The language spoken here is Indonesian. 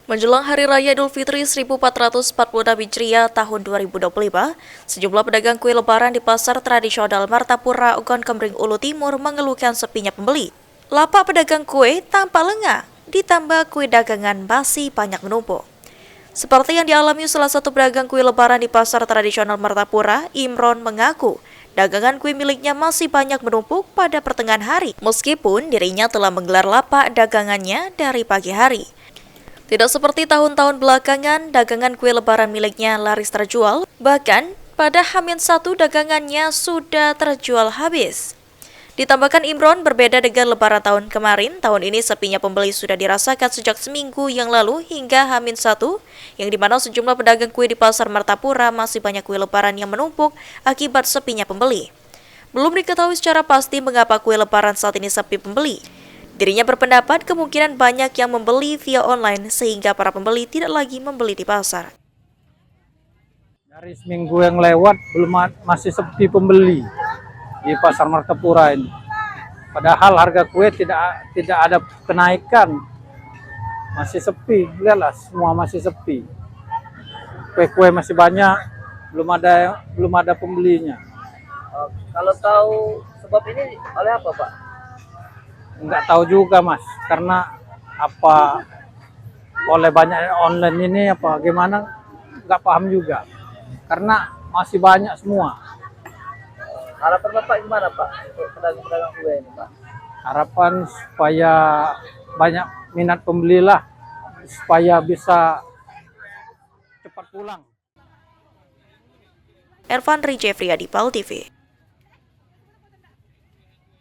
Menjelang Hari Raya Idul Fitri 1446 Hijriah tahun 2025, sejumlah pedagang kue lebaran di pasar tradisional Martapura, Ugon Kemering Ulu Timur mengeluhkan sepinya pembeli. Lapak pedagang kue tampak lengang, ditambah kue dagangan masih banyak menumpuk. Seperti yang dialami salah satu pedagang kue lebaran di pasar tradisional Martapura, Imron mengaku dagangan kue miliknya masih banyak menumpuk pada pertengahan hari, meskipun dirinya telah menggelar lapak dagangannya dari pagi hari. Tidak seperti tahun-tahun belakangan, dagangan kue lebaran miliknya laris terjual, bahkan pada H-1 dagangannya sudah terjual habis. Ditambahkan Imron berbeda dengan lebaran tahun kemarin, tahun ini sepinya pembeli sudah dirasakan sejak seminggu yang lalu hingga H-1, yang dimana sejumlah pedagang kue di pasar Martapura masih banyak kue lebaran yang menumpuk akibat sepinya pembeli. Belum diketahui secara pasti mengapa kue lebaran saat ini sepi pembeli. Dirinya berpendapat kemungkinan banyak yang membeli via online sehingga para pembeli tidak lagi membeli di pasar. Dari seminggu yang lewat masih sepi pembeli di pasar Martapura ini. Padahal harga kue tidak ada kenaikan, masih sepi. Lihatlah, semua masih sepi. Kue-kue masih banyak, belum ada pembelinya. Kalau tahu sebab ini oleh apa, Pak? Nggak tahu juga, Mas, karena apa oleh banyak online ini apa gimana nggak paham juga. Karena masih banyak semua. Harapan Bapak gimana, Pak, untuk pedagang-pedagang kue ini, Pak? Harapan supaya banyak minat pembeli lah, supaya bisa cepat pulang. Ervan Rijefriadi, PAL TV.